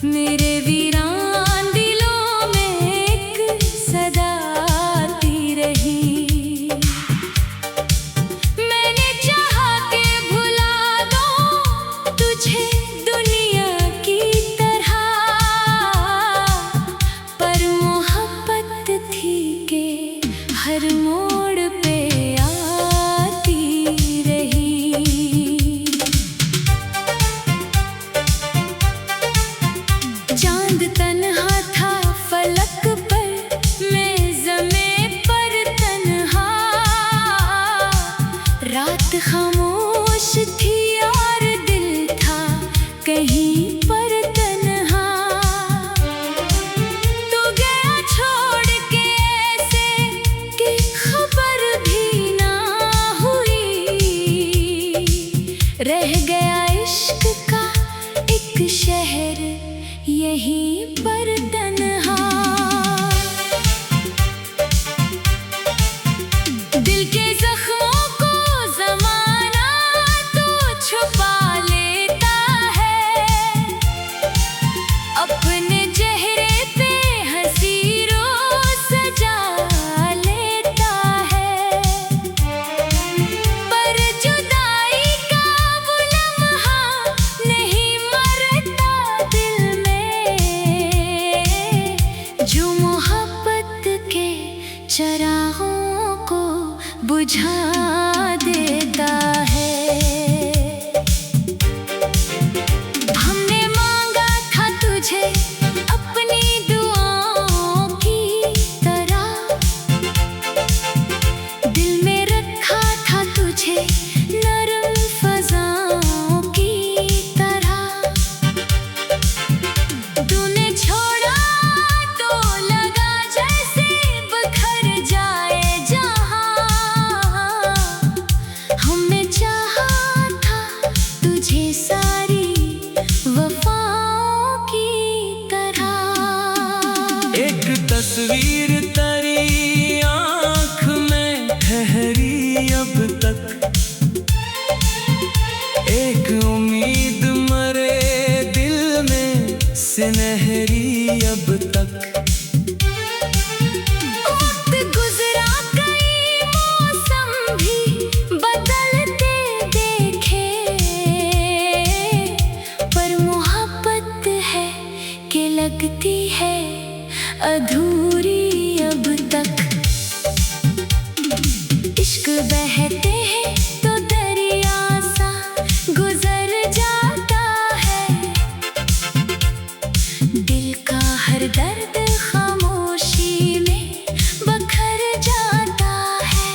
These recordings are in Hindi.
मेरे वीरान दिलों में एक सदा आती रही। मैंने चाहा के भुला दूं तुझे दुनिया की तरह, पर मोहब्बत थी के हर मोड़ पे आती रही। चांद तन्हा था फलक पर, मैं ज़मीं पर तन्हा। रात खामोश थी और दिल था कहीं पर तन्हा। तू गया छोड़ के ऐसे कि खबर भी ना हुई। रह गया इश्क का एक शहर यहीं पर तन्हा। दिल के जख्मों को ज़माना तो छुपा लेता है, अपने चेहरे पे हंसी रोज़ सजा लेता है। पर जुदाई का वो लम्हा नहीं मरता दिल में, जो मोहब्बत के चरागों को बुझा देता है। हमने मांगा था तुझे अपनी दुआओं की तरह, दिल में रखा था तुझे नरम फ़ज़ाओं की तरह। तूने छोड़ा तो लगा जैसे बिखर जाए जहां। हमने चाहा था तुझे सारी वफ़ाओं की तरह। एक तस्वीर तेरी आँख में ठहरी अब तक, एक उम्मीद मरे दिल में सुनहरी अब तक। वक्त गुज़रा कई मौसम भी बदलते देखे, पर मोहब्बत है कि लगती है अधूरी अब तक। इश्क बहते हैं तो दरिया सा गुजर जाता है, दिल का हर दर्द खामोशी में बखर जाता है।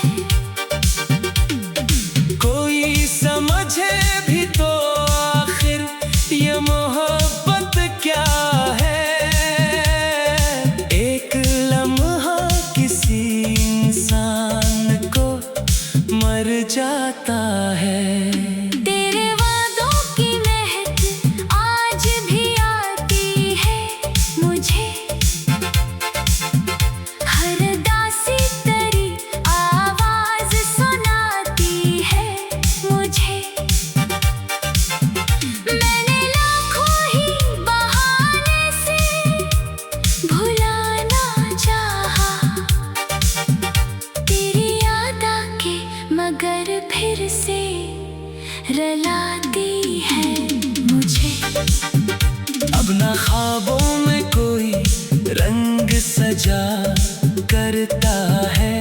कोई समझे भी तो आखिर ये मोहब्बत क्या है। एक लम्हा किसी इंसान को मर जाता है। तेरे वादों की महक आज भी आती है मुझे, हर दासी तेरी आवाज़ सुनाती है मुझे। मैंने लाखों ही बहाने से भुलाना चाहा, तेरी याद आके मगर फिर से रलाती है मुझे। अब ना ख्वाबों में कोई रंग सजा करता है,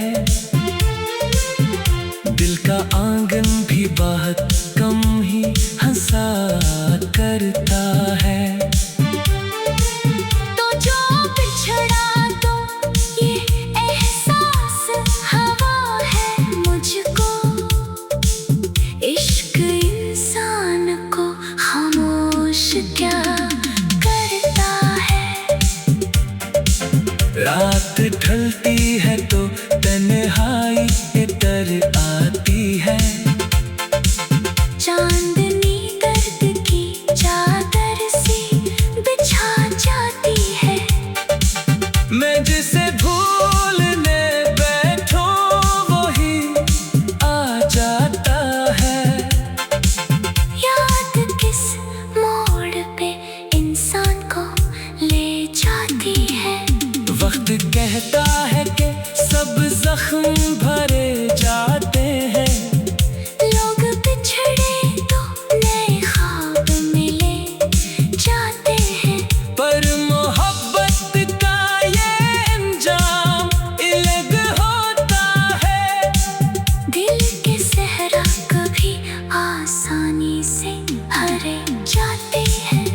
दिल का आंगन भी बहुत कम ही हंसा करता है। तो जो बिछड़ा तो ये एहसास हवा है मुझको, इश्क इंसान को खामोश क्या करता है। रात ढलती है तो तन्हाई इतर आती है, चांदनी दर्द की चादर सी बिछा जाती है। मैं जिसे भूलने बैठो वही आ जाता है। याद किस मोड़ पे इंसान को वक्त कहता है कि सब जख्म भरे जाते हैं। लोग बिछड़े तो नए ख्वाब मिले जाते हैं, पर मोहब्बत का ये अंजाम अलग होता है। दिल के सहरा कभी आसानी से भरे जाते हैं।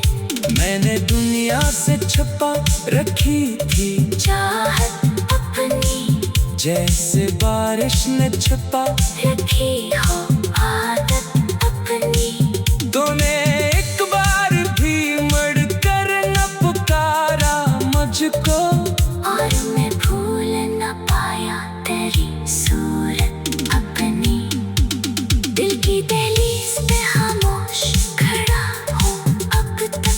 मैंने दुनिया से छुपा रखी थी चाहत अपनी, जैसे बारिश ने छुपा रखी हो आदत अपनी। तूने एक बार भी मुड़ कर न पुकारा मुझको, और मैं भूल न पाया तेरी सूरत अपनी। दिल की दहलीज पे खामोश खड़ा हूँ अब तक,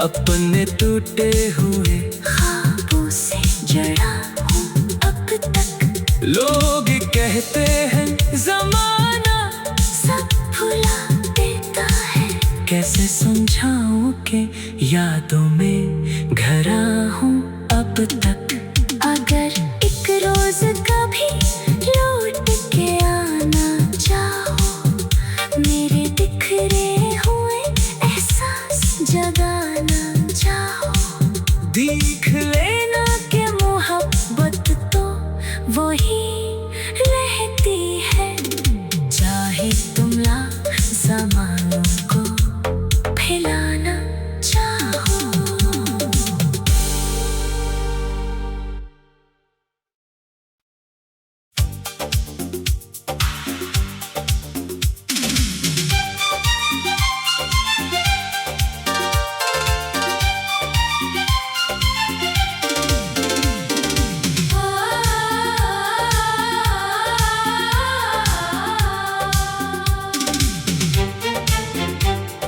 अपने टूटे हुए ख्वाबों से जड़ा हूँ अब तक। लोग कहते हैं जमाना सब भुला देता है, कैसे समझाऊं कि यादों में घरा हूँ अब तक। अगर एक रोज कभी लौट के आना चाहो, मेरे बिखरे हुए एहसास जगाना चाहो। देख लेना के मोहब्बत तो वही रहती है, चाहे तुम लाख ज़मानों को फैलाना चाहो।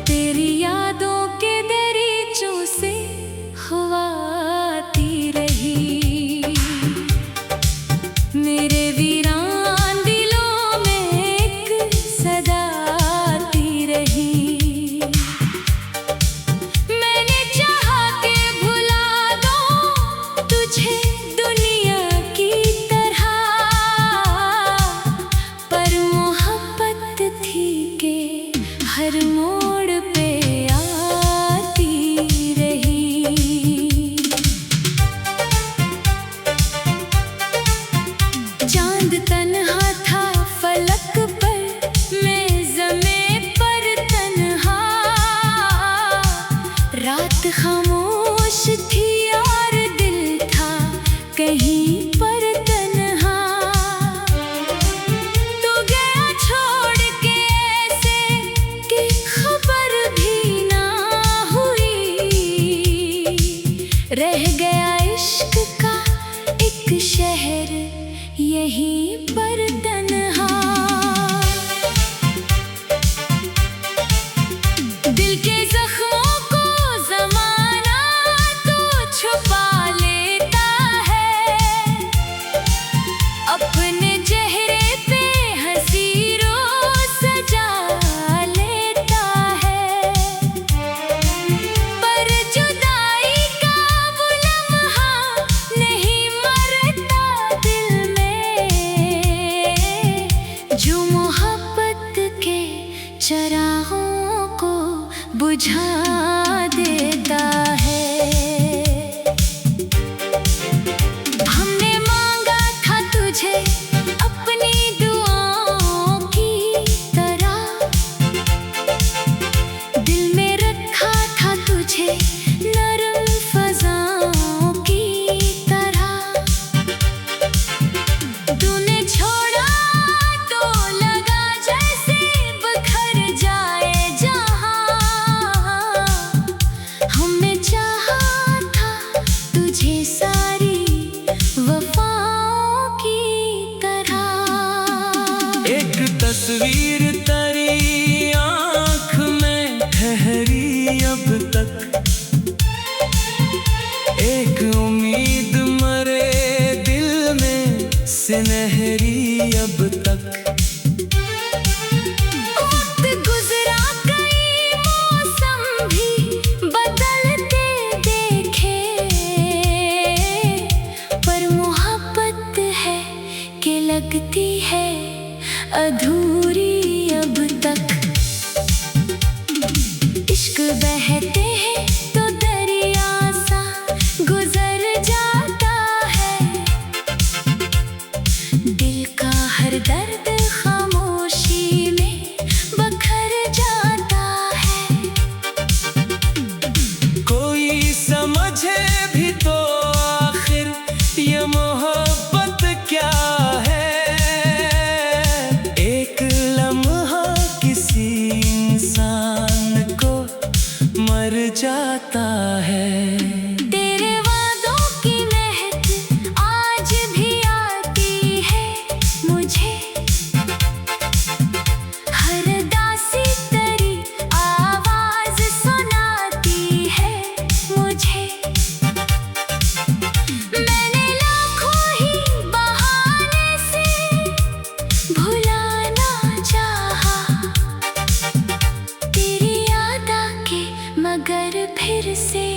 तेरी यादों के दरीचों से हवा आती रही, मेरे वीरान दिलों में एक सदा आती रही। मैंने चाहा के भुला दूं तुझे दुनिया की तरह, पर मोहब्बत थी के हर मोड़ पे आती रही। चांद तन्हा था फलक पर, मैं ज़मीं पर तन्हा। रात खामोश थी और दिल था कहीं पर तन्हा। तू गया छोड़ के ऐसे कि खबर भी ना हुई, रह गया इश्क का एक शहर यहीं पर तन्हा। दिल के जख्मों को ज़माना तो छुपा लेता है, अपने चेहरे पे हंसी रोज सजा लेता है। पर जुदाई का वो लम्हा नहीं मरता दिल में, जो मोहब्बत के चरागों को बुझा देता है। हमने मांगा था तुझे अपनी दुआओं की तरह, दिल में रखा था तुझे नरम फज़ाओं की तरह। तूने छोड़ा तो लगा जैसे बखर जाए जहां, हमने चाहा था तुझे सारी वफाओं की तरह। एक तस्वीर तेरी आँख में ठहरी अब तक, एक उम्मीद मरे दिल में सुनहरी अब तक। वक्त गुजरा कई मौसम भी बदलते देखे, है। तेरे वादों की महक आज भी आती है मुझे, हर दासी तेरी आवाज सुनाती है मुझे। मैंने लाखों ही बहाने से भुलाना चाहा, तेरी याद आके मगर फिर से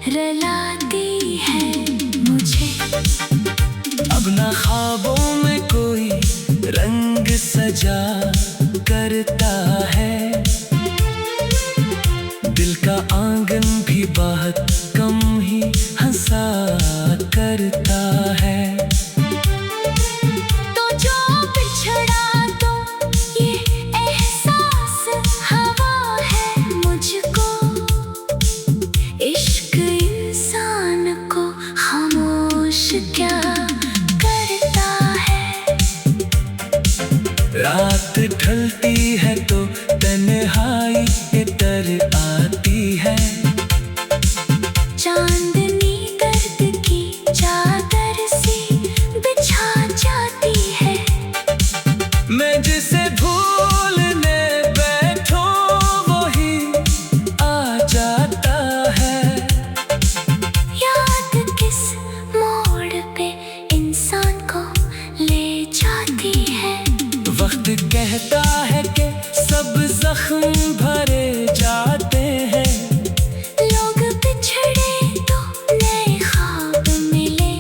रलाती है मुझे। अब ना ख्वाबों में कोई रंग सजा करता है, दिल का आंगन भी बहुत कम ही हंसा करता है। तो जो बिछड़ा तो ये एहसास हवा है मुझको, इश्क इंसान को खामोश क्या करता है। रात ढलती है तो तन्हाई इतर आती है, चांदनी दर्द की चादर सी बिछा जाती है। मैं जिसे भूलने बैठो वही आ जाता है। याद किस मोड़ पे इंसान को ले जाती है। वक्त कहता है कि सब जख्म भरे जाते हैं, लोग बिछड़े तो नए ख्वाब मिले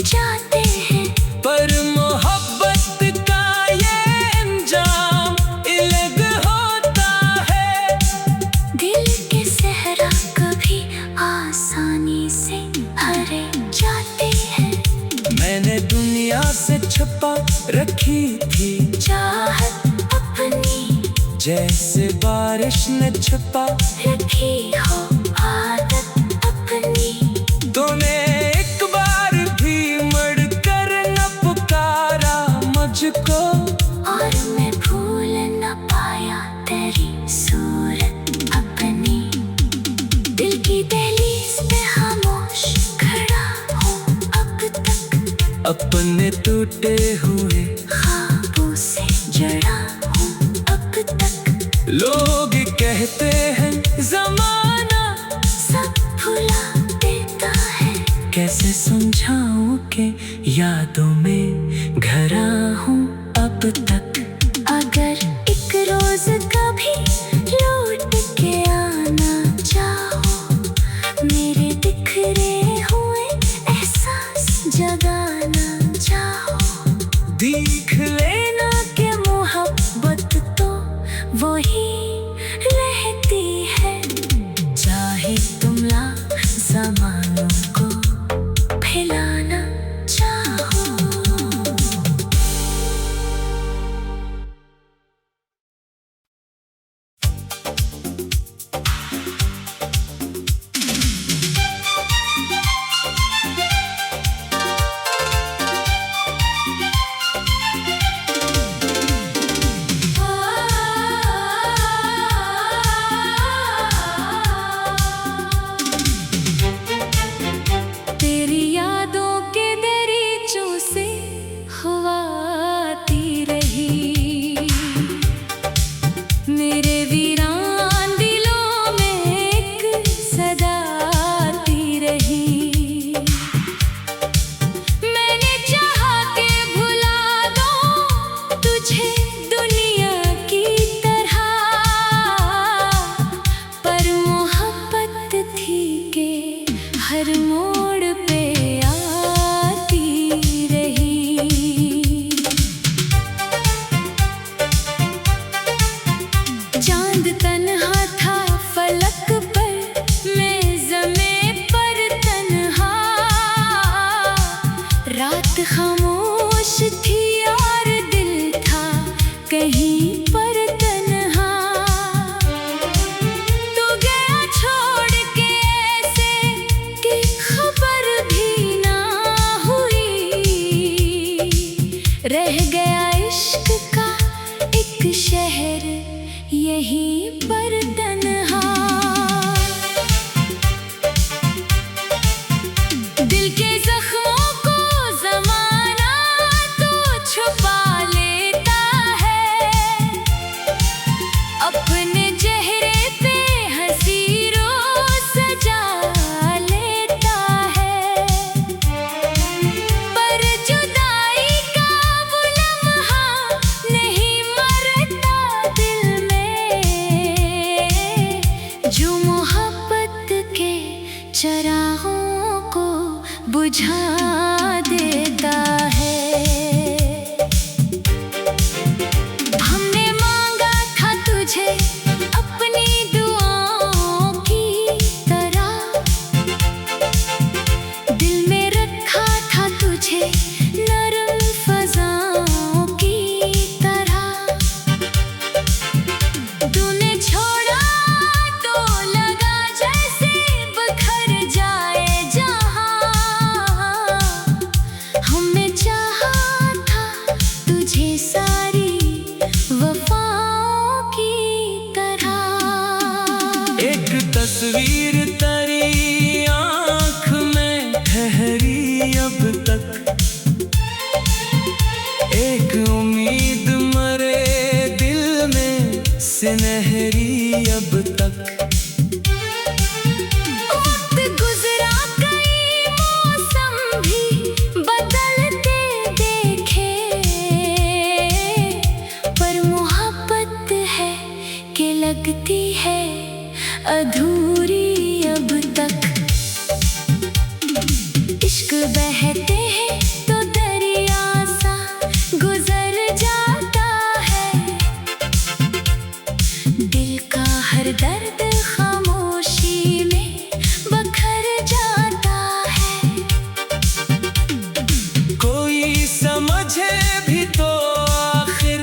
जाते हैं। पर मोहब्बत का ये अंजाम अलग होता है। दिल के सहरा कभी आसानी से भरे जाते हैं। मैंने दुनिया से छुपा रखी थी चाहत अपनी, जैसे बारिश ने छुपा रखी हो आदत अपनी। तूने एक बार भी मुड़ कर न पुकारा मुझको, और मैं भूल न पाया तेरी सूरत अपनी। दिल की दहलीज पे खामोश खड़ा हूँ अब तक, अपने टूटे हुए ख्वाबों से जड़ा हूँ अब तक। लोग कहते हैं जमाना सब भुला देता है, कैसे समझाऊं कि यादों में घरा हूँ अब तक। अगर एक रोज कभी लौट के आना चाहो, मेरे बिखरे हुए एहसास जगाना चाहो। देख लेना कि मोहब्बत तो वही रहती है, चाहे तुम लाख ज़मानों को फैलाना चाहो। तेरी यादों के दरीचों से हवा आती रही, मेरे वीरान दिलों में एक सदा आती रही। मैंने चाहा के भुला दूं तुझे दुनिया की तरह, पर मोहब्बत थी के हर मोड़ पे आती रही। चांद तन्हा था फलक पर, मैं ज़मीं पर तन्हा। रात खामोश थी और दिल था कहीं पर तन्हा। तो गया छोड़ के ऐसे कि खबर चरागों को बुझा देता है। हमने मांगा था तुझे अपनी दुआओं की तरह, दिल में रखा था तुझे नरम फज़ाओं की तरह। तूने छोड़ा तो लगा जैसे बखर जाए जहां। हमने चाहा था तुझे सारी वफाओं की तरह। एक तस्वीर तेरी आँख में ठहरी अब तक, एक उम्मीद मरे दिल में सुनहरी अब तक। वक्त गुजरा कई मौसम भी बदलते देखे, पर मोहब्बत है कि लगती है अधूरी अब तक। इश्क बहते हैं तो दरिया सा गुजर जाता है, दिल का हर दर्द खामोशी में बखर जाता है। कोई समझे भी तो आखिर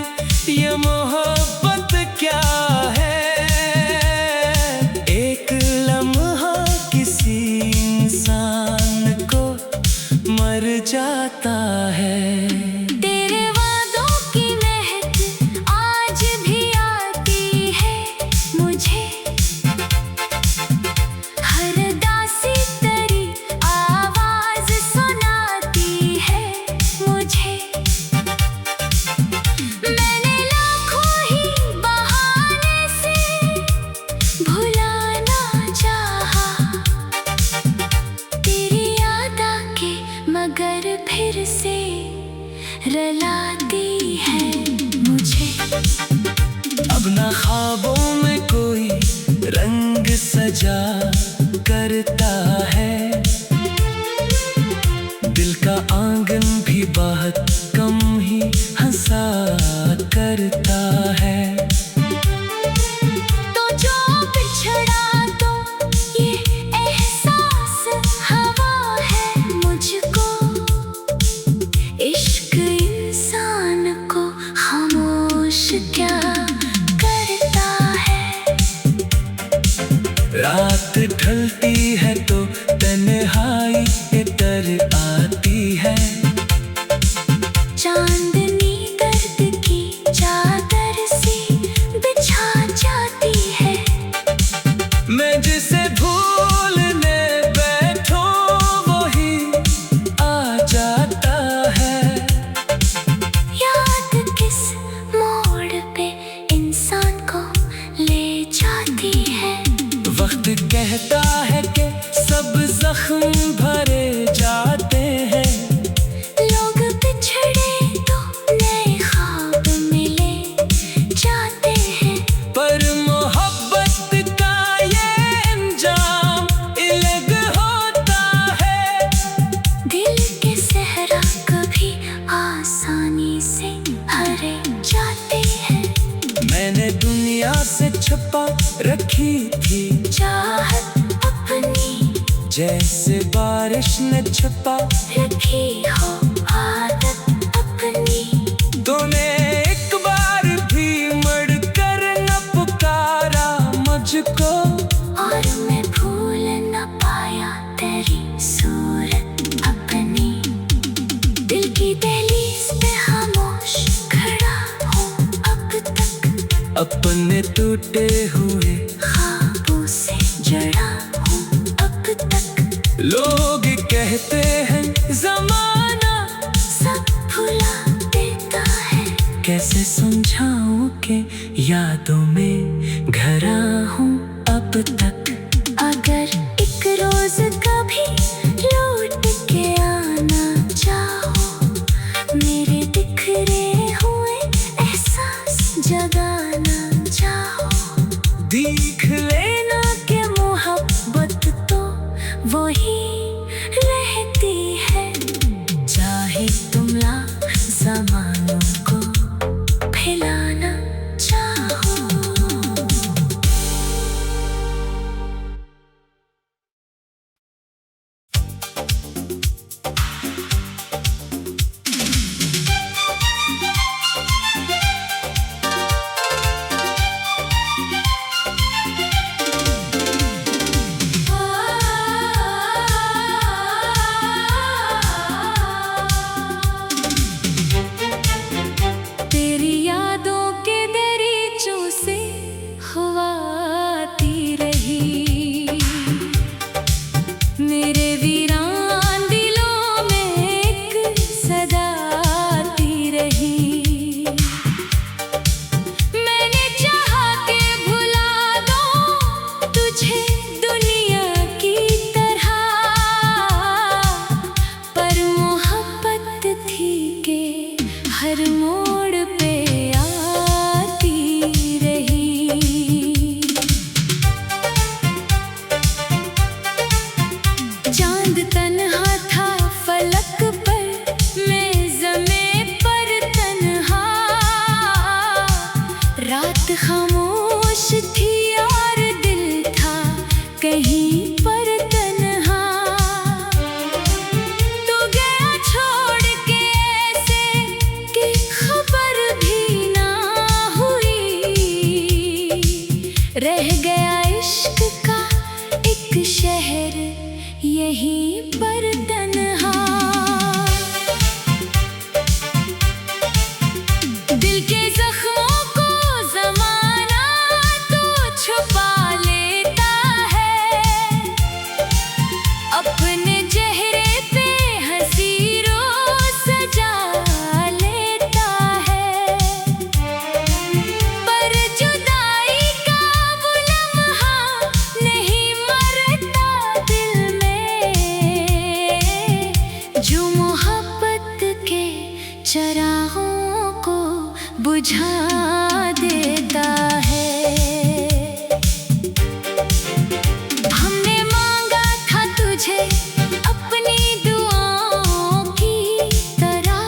ये मोहब्बत क्या है। एक लम्हा किसी इंसान को मर जाता है। तेरे वादों की महक आज भी आती है मुझे, हर दासी तेरी आवाज सुनाती है मुझे। मैंने लाखों ही बहाने से भुलाना चाहा, तेरी याद आके मगर फिर से रुलाती है मुझे। अब ना ख्वाबों में कोई रंग सजा करता है, दिल का आंगन भी बहुत कम ही हंसा करता है। तो जो बिछड़ा तो ये एहसास हवा है मुझको, इश्क इंसान को खामोश क्या करता है। रात ढलती है तो तन्हाई इतर आती है, चांदनी दर्द की चादर सी बिछा जाती है। मैं जिसे भूलने बैठो वही आ जाता है। याद किस मोड़ पे इंसान को ले जाती है। वक्त कहता है कि सब जख्म भरे जाते हैं, लोग बिछड़े तो नए ख्वाब मिले जाते हैं, पर मोहब्बत का ये अंजाम अलग होता है। दिल के सहरा कभी आसानी से भरे जाते हैं। मैंने दुनिया से छुपा रखी थी चाहत अपनी, जैसे बारिश ने छुपा रखी हो आदत अपनी। तूने एक बार भी मुड़कर न पुकारा मुझको, और मैं भूल न पाया तेरी सूरत अपनी। दिल की दहलीज पे खामोश खड़ा हूँ अब तक, अपने टूटे हुए ख्वाबों से जड़ा हूँ अब तक। लोग कहते हैं जमाना सब भुला देता है, कैसे समझाऊं कि यादों में घरा हूँ अब तक। अगर एक रोज कभी लौट के आना चाहो, मेरे बिखरे हुए एहसास जगाना चाहो। देख लेना के मोहब्बत तो वही रहती है। चाहे तुम लाख ज़मानों को फैलाना चाहो। तेरी यादों के दरीचों से हवा आती रही, मेरे वीरान दिलों में एक सदा आती रही। मैंने चाहा के भुला दूं तुझे दुनिया की तरह, पर मोहब्बत थी के हर मोड़ पे आती रही। चांद तन्हा था फलक पर, मैं ज़मीं पर तन्हा। रात खामोश थी और दिल था कहीं पर तन्हा। तू गया छोड़ के ऐसे कि खबर भी ना हुई। रह गया इश्क का एक शहर यहीं पर तन्हा। दिल के जख्मों को ज़माना तो छुपा लेता है, अपने चेहरे पे हंसी रोज़ सजा लेता है। पर जुदाई का वो लम्हा नहीं मरता दिल में, जो मोहब्बत के चरागों को बुझा देता है। हमने मांगा था तुझे अपनी दुआओं की तरह,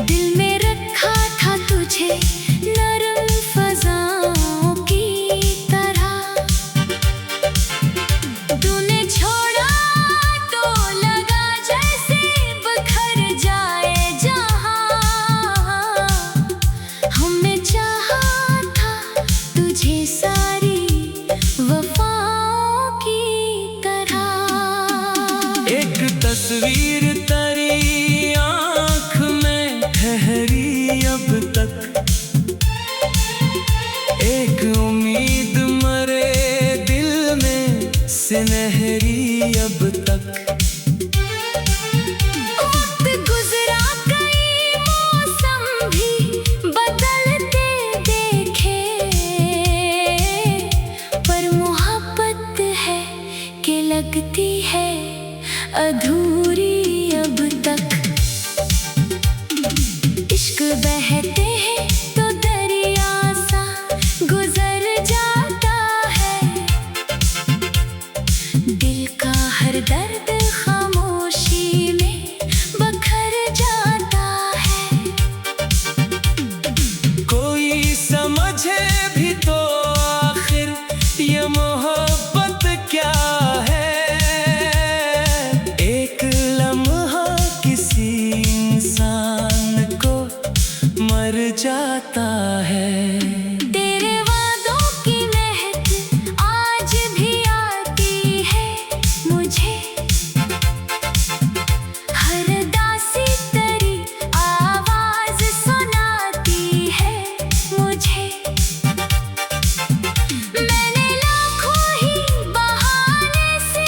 दिल में रखा था तुझे नरम फ़ज़ाओं की तरह। तूने छोड़ा तो लगा जैसे बिखर जाए जहां। हमने चाहा था तुझे सारी वफ़ाओं की तरह। एक तस्वीर तेरी आँख में ठहरी अब तक, एक उम्मीद मरे दिल में सुनहरी अब तक। वक्त गुज़रा कई मौसम भी बदलते देखे, पर मोहब्बत है कि लगती है अधूरी अब तक। इश्क बहते हैं तो दरिया सा गुजर जाता है, दिल का हर दर्द खामोशी में बखर जाता है। कोई समझे भी तो आखिर ये मोहब्बत क्या है। एक लम्हा किसी इंसान को मर जाता है। तेरे वादों की महक आज भी आती है मुझे, हर दासी तेरी आवाज़ सुनाती है मुझे। मैंने लाखों ही बहाने से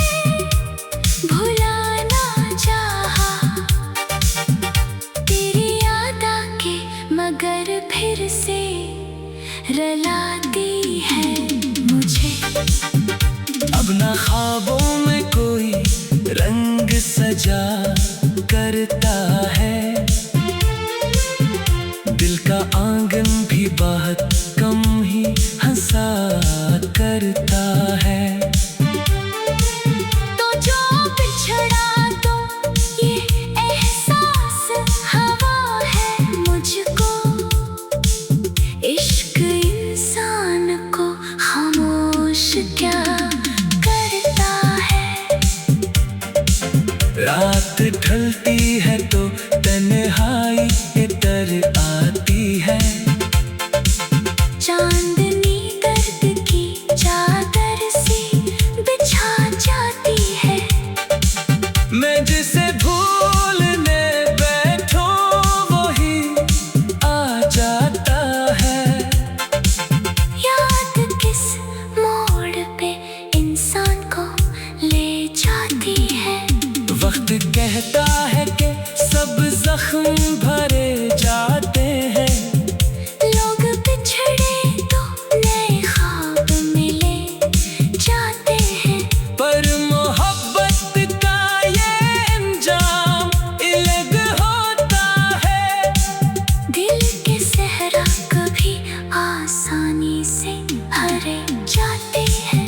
भुलाना चाहा, तेरी याद आके मगर फिर से रलाती है मुझे। अब ना ख्वाबों में कोई रंग सजा करता है, दिल का आंगन भी बहुत कम ही हंसा करता है। रात ढलती है तो तन्हाई इतर आती है। चांदनी दर्द की चादर से बिछा जाती है। मैं जिसे भूलने बैठूं वही आ जाता है। याद किस मोड़ पे इंसान को ले जाती है। वक्त कहता है कि सब जख्म भरे जाते हैं। लोग बिछड़े तो नए ख्वाब मिले जाते हैं। पर मोहब्बत का ये अंजाम अलग होता है। दिल के सहरा कभी आसानी से भरे जाते हैं।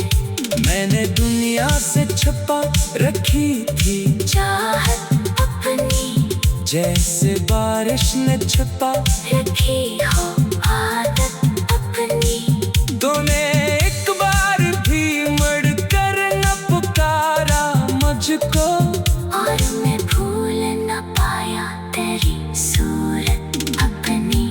मैंने दुनिया से छुपा रखी थी चाहत अपनी, जैसे बारिश ने छुपा रखी हो आदत अपनी। तूने एक बार भी मुड़ कर न पुकारा मुझको, और मैं भूल न पाया तेरी सूरत अपनी।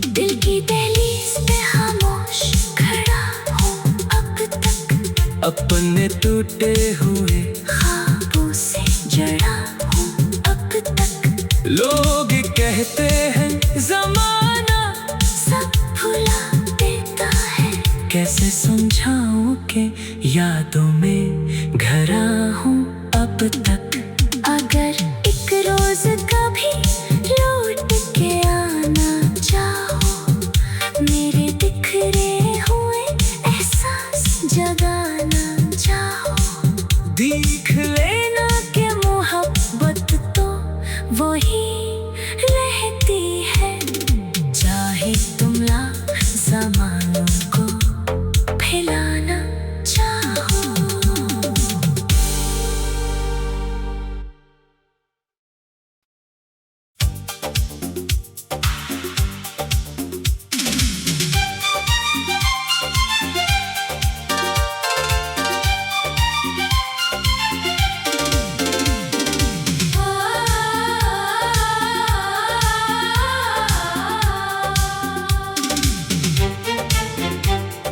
दिल की दहलीज पे खामोश खड़ा हूँ अब तक। अपने टूटे हुए ख्वाबों से जड़ा हूँ अब तक। लोग कहते हैं जमाना सब भुला देता है। कैसे समझाऊं कि यादों में घरा हूँ अब तक। अगर एक रोज कभी लौट के आना चाहो, मेरे बिखरे हुए एहसास जगाना चाहो। देख लेना कि मोहब्बत तो वही रहती है। चाहे तुम लाख ज़मानों को फैलाना चाहो।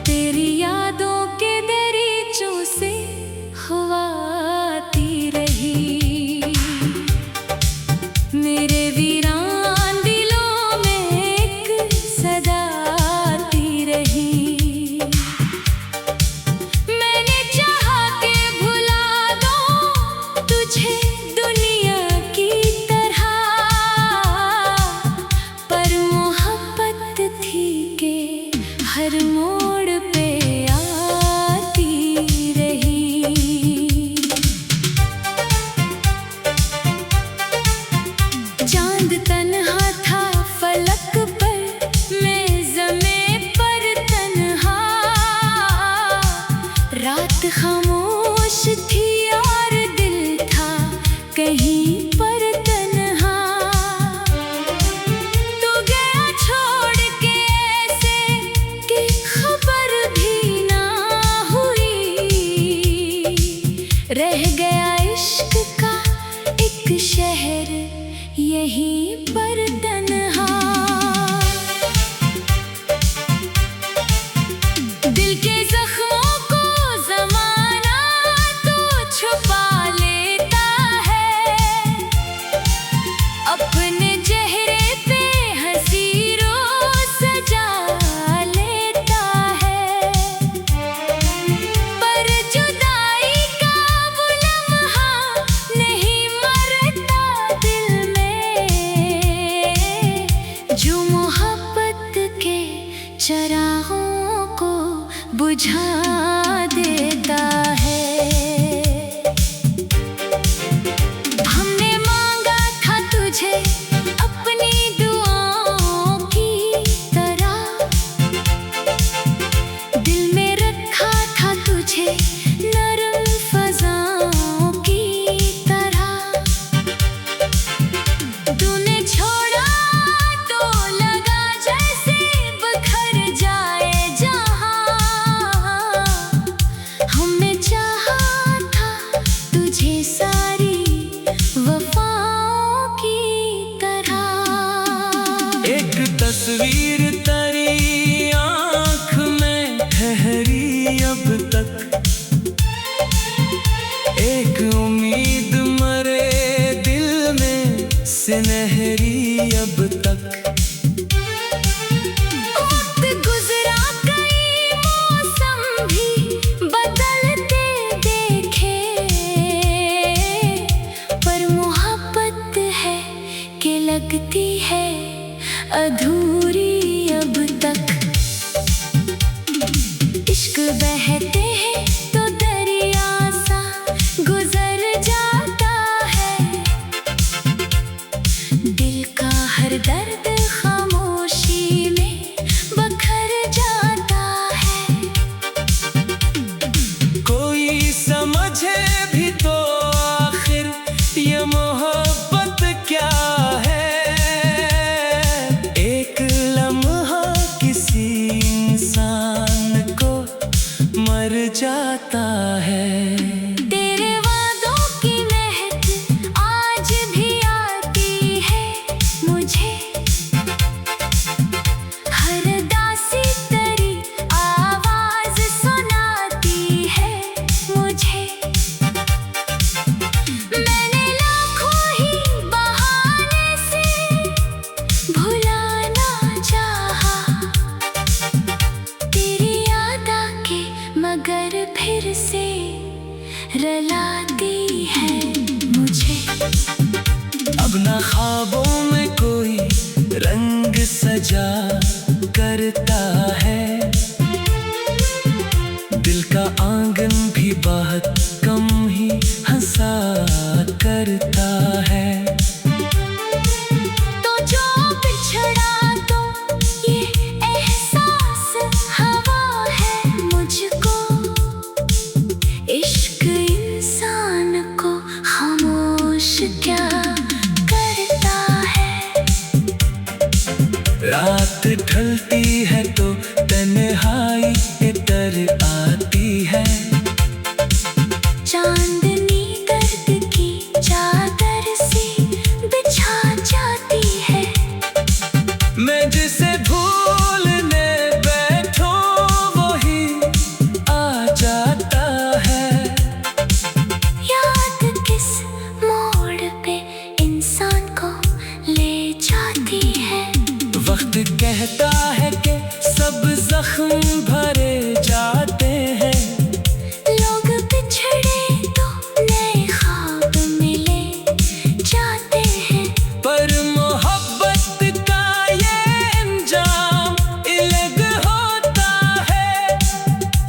तेरी यादों के दरीचों से हवा आती रही। मेरे वीरान दिलों में एक सदा आती रही। मैंने चाहा के भुला दूं तुझे दुनिया की तरह, पर मोहब्बत थी के हर मोड़ पे आती रही। चांद तन्हा था फलक पर, मैं ज़मीं पर तन्हा। रात खामोश थी और दिल था कहीं पर तन्हा। तू गया छोड़ के ऐसे कि खबर भी ना हुई। रह गया इश्क का एक शहर यहीं पर तन्हा। दिल के जख्मों को ज़माना तो छुपा लेता है। अपने चेहरे पे हंसी रोज़ सजा लेता है। पर जुदाई का वो लम्हा नहीं मरता दिल में। है। तेरे वादों की महक आज भी आती है मुझे, हर दासी तेरी आवाज सुनाती है मुझे। मैंने लाखों ही बहाने से भुलाना चाहा, तेरी याद आके मगर फिर से रलाती है मुझे। अब ना ख्वाबों में कोई रंग सजा करता है, दिल का आंगन भी बहुत कम ही हंसा करता है। तो जो बिछड़ा तो ये एहसास हवा है मुझको, इश्क इंसान को खामोश क्या करता है। रात ढलती है तो तन्हाई इतर आती है, चांदनी दर्द की चादर सी बिछा जाती है। मैं जिसे भूलने बैठो वही आ जाता है। याद किस मोड़ पे इंसान को ले जाती है। वक्त कहता है कि सब जख्म भरे जाते हैं, लोग बिछड़े तो नए ख्वाब मिले जाते हैं। पर मोहब्बत का ये अंजाम अलग होता है।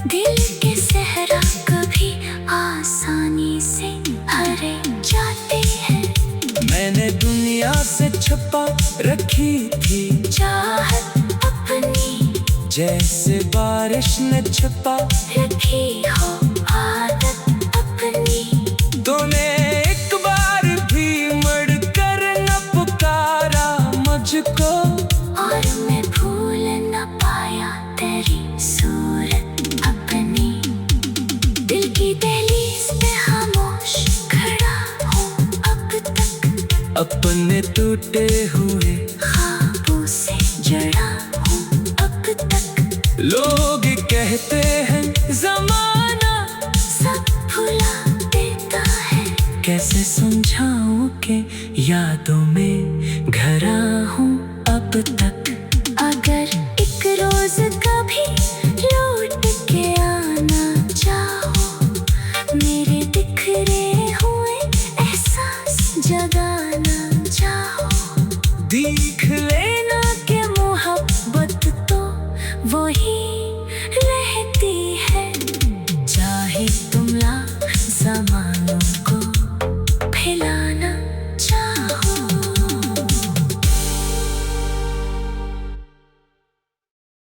दिल के सहरा कभी आसानी से भरे जाते हैं। मैंने दुनिया से छुपा रखी थी चाहत अपनी, जैसे बारिश ने छुपा रखी हो आदत अपनी। तूने एक बार भी मुड़कर न पुकारा मुझको, और मैं भूल न पाया तेरी सूरत अपनी। दिल की दहलीज पे खामोश खड़ा हूँ अब तक, अपने टूटे हुए ख्वाबों से जड़ा हूँ अब तक। लोग कहते हैं जमाना सब भुला देता है, कैसे समझाऊं कि यादों में घरा हूँ अब तक।